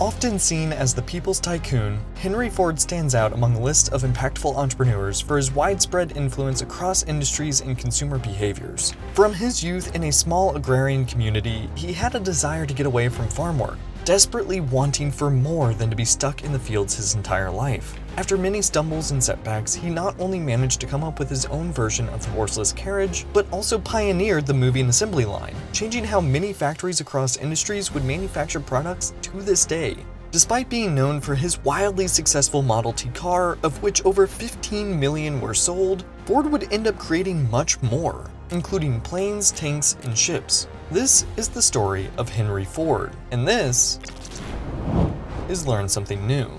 Often seen as the people's tycoon, Henry Ford stands out among a list of impactful entrepreneurs for his widespread influence across industries and consumer behaviors. From his youth in a small agrarian community, he had a desire to get away from farm work, desperately wanting for more than to be stuck in the fields his entire life. After many stumbles and setbacks, he not only managed to come up with his own version of the horseless carriage, but also pioneered the moving assembly line, changing how many factories across industries would manufacture products to this day. Despite being known for his wildly successful Model T car, of which over 15 million were sold, Ford would end up creating much more, including planes, tanks, and ships. This is the story of Henry Ford, and this is Learn Something New.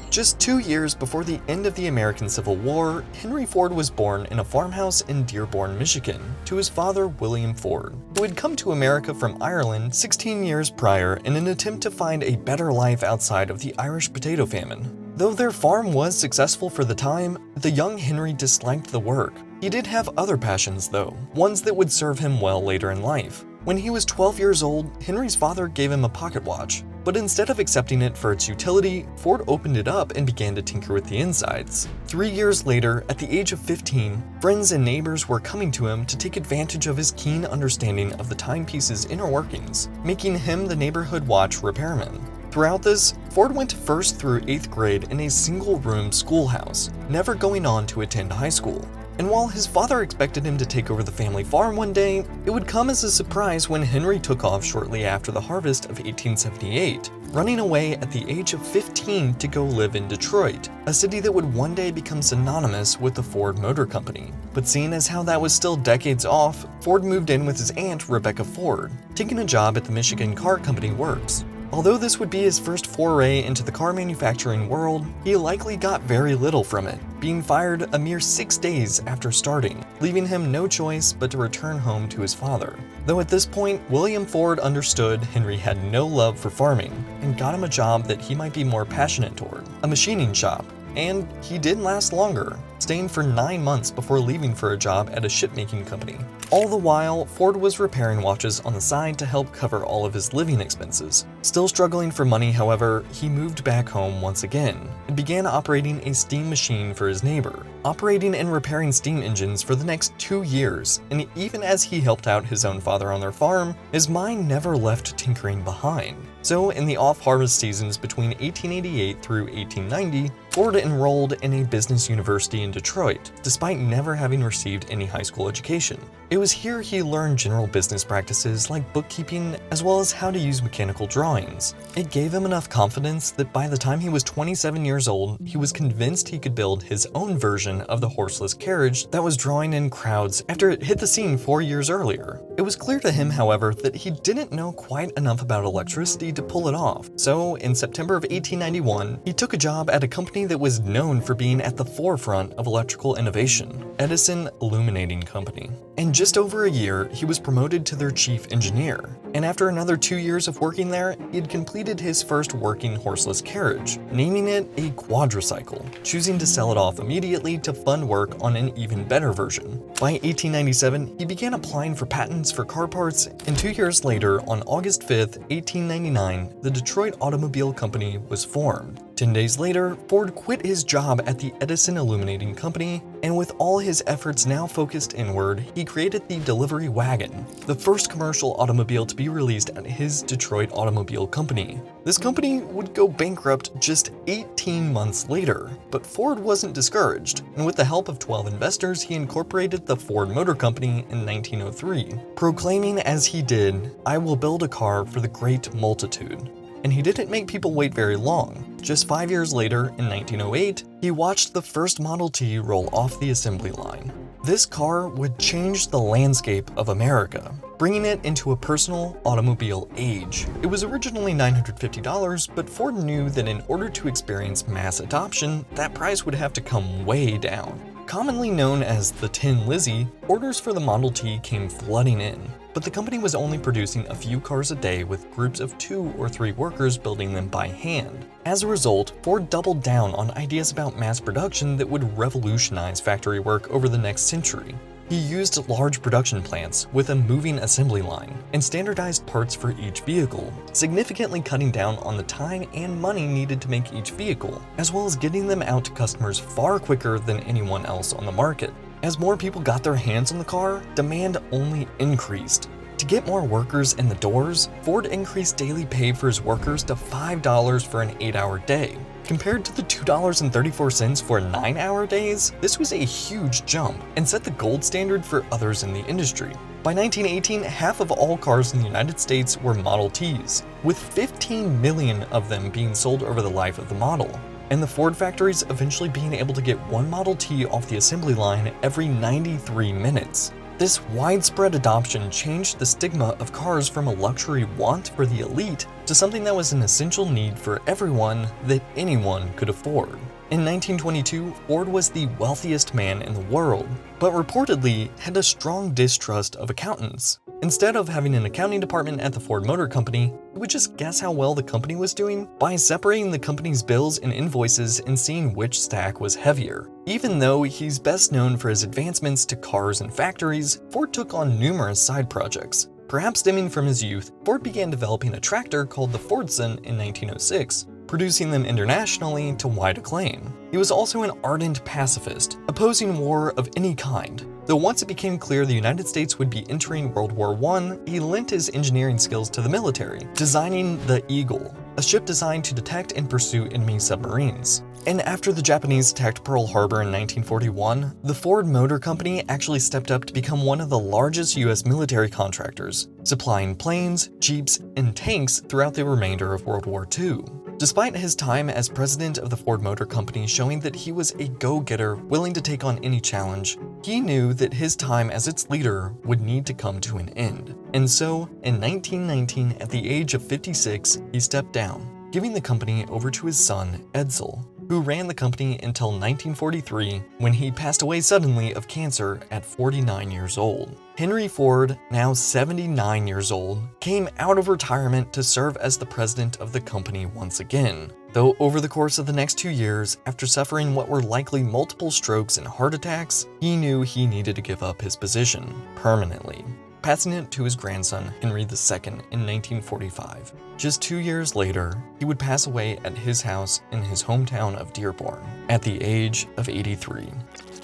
Just 2 years before the end of the American Civil War, Henry Ford was born in a farmhouse in Dearborn, Michigan, to his father, William Ford, who had come to America from Ireland 16 years prior in an attempt to find a better life outside of the Irish potato famine. Though their farm was successful for the time, the young Henry disliked the work. He did have other passions though, ones that would serve him well later in life. When he was 12 years old, Henry's father gave him a pocket watch, but instead of accepting it for its utility, Ford opened it up and began to tinker with the insides. 3 years later, at the age of 15, friends and neighbors were coming to him to take advantage of his keen understanding of the timepiece's inner workings, making him the neighborhood watch repairman. Throughout this, Ford went first through 8th grade in a single-room schoolhouse, never going on to attend high school. And while his father expected him to take over the family farm one day, it would come as a surprise when Henry took off shortly after the harvest of 1878, running away at the age of 15 to go live in Detroit, a city that would one day become synonymous with the Ford Motor Company. But seeing as how that was still decades off, Ford moved in with his aunt Rebecca Ford, taking a job at the Michigan Car Company Works. Although this would be his first foray into the car manufacturing world, he likely got very little from it, being fired a mere 6 days after starting, leaving him no choice but to return home to his father. Though at this point, William Ford understood Henry had no love for farming, and got him a job that he might be more passionate toward, a machining shop. And he did last longer, staying for 9 months before leaving for a job at a shipmaking company. All the while, Ford was repairing watches on the side to help cover all of his living expenses. Still struggling for money, however, he moved back home once again and began operating a steam machine for his neighbor, operating and repairing steam engines for the next 2 years. And even as he helped out his own father on their farm, his mind never left tinkering behind. So in the off-harvest seasons between 1888 through 1890, Ford enrolled in a business university in Detroit, despite never having received any high school education. It was here he learned general business practices like bookkeeping, as well as how to use mechanical drawings. It gave him enough confidence that by the time he was 27 years old, he was convinced he could build his own version of the horseless carriage that was drawing in crowds after it hit the scene 4 years earlier. It was clear to him, however, that he didn't know quite enough about electricity to pull it off. So in September of 1891, he took a job at a company that was known for being at the forefront of electrical innovation, Edison Illuminating Company. In just over a year, he was promoted to their chief engineer, and after another 2 years of working there, he had completed his first working horseless carriage, naming it a quadricycle, choosing to sell it off immediately to fund work on an even better version. By 1897, he began applying for patents for car parts, and 2 years later, on August 5th, 1899, the Detroit Automobile Company was formed. 10 days later, Ford quit his job at the Edison Illuminating Company, and with all his efforts now focused inward, he created the delivery wagon, the first commercial automobile to be released at his Detroit Automobile Company. This company would go bankrupt just 18 months later, but Ford wasn't discouraged, and with the help of 12 investors, he incorporated the Ford Motor Company in 1903, proclaiming as he did, "I will build a car for the great multitude." And he didn't make people wait very long. Just 5 years later, in 1908, he watched the first Model T roll off the assembly line. This car would change the landscape of America, bringing it into a personal automobile age. It was originally $950, but Ford knew that in order to experience mass adoption, that price would have to come way down. Commonly known as the Tin Lizzie, orders for the Model T came flooding in, but the company was only producing a few cars a day with groups of 2 or 3 workers building them by hand. As a result, Ford doubled down on ideas about mass production that would revolutionize factory work over the next century. He used large production plants with a moving assembly line and standardized parts for each vehicle, significantly cutting down on the time and money needed to make each vehicle, as well as getting them out to customers far quicker than anyone else on the market. As more people got their hands on the car, demand only increased. To get more workers in the doors, Ford increased daily pay for his workers to $5 for an 8-hour day. Compared to the $2.34 for 9-hour days, this was a huge jump and set the gold standard for others in the industry. By 1918, half of all cars in the United States were Model Ts, with 15 million of them being sold over the life of the model, and the Ford factories eventually being able to get one Model T off the assembly line every 93 minutes. This widespread adoption changed the stigma of cars from a luxury want for the elite to something that was an essential need for everyone that anyone could afford. In 1922, Ford was the wealthiest man in the world, but reportedly had a strong distrust of accountants. Instead of having an accounting department at the Ford Motor Company, he would just guess how well the company was doing by separating the company's bills and invoices and seeing which stack was heavier. Even though he's best known for his advancements to cars and factories, Ford took on numerous side projects. Perhaps stemming from his youth, Ford began developing a tractor called the Fordson in 1906, producing them internationally to wide acclaim. He was also an ardent pacifist, opposing war of any kind. Though once it became clear the United States would be entering World War I, he lent his engineering skills to the military, designing the Eagle, a ship designed to detect and pursue enemy submarines. And after the Japanese attacked Pearl Harbor in 1941, the Ford Motor Company actually stepped up to become one of the largest US military contractors, supplying planes, jeeps, and tanks throughout the remainder of World War II. Despite his time as president of the Ford Motor Company showing that he was a go-getter willing to take on any challenge, he knew that his time as its leader would need to come to an end. And so, in 1919, at the age of 56, he stepped down, giving the company over to his son, Edsel, who ran the company until 1943 when he passed away suddenly of cancer at 49 years old. Henry Ford, now 79 years old, came out of retirement to serve as the president of the company once again. Though over the course of the next 2 years, after suffering what were likely multiple strokes and heart attacks, he knew he needed to give up his position permanently, passing it to his grandson Henry II in 1945. Just 2 years later, he would pass away at his house in his hometown of Dearborn at the age of 83.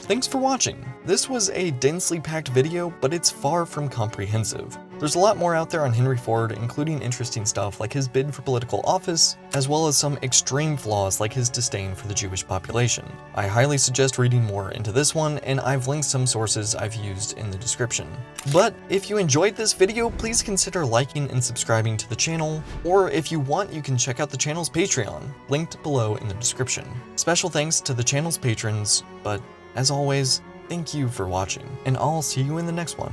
Thanks for watching. This was a densely packed video, but it's far from comprehensive. There's a lot more out there on Henry Ford, including interesting stuff like his bid for political office, as well as some extreme flaws like his disdain for the Jewish population. I highly suggest reading more into this one, and I've linked some sources I've used in the description. But if you enjoyed this video, please consider liking and subscribing to the channel, or if you want, you can check out the channel's Patreon, linked below in the description. Special thanks to the channel's patrons, but as always, thank you for watching, and I'll see you in the next one.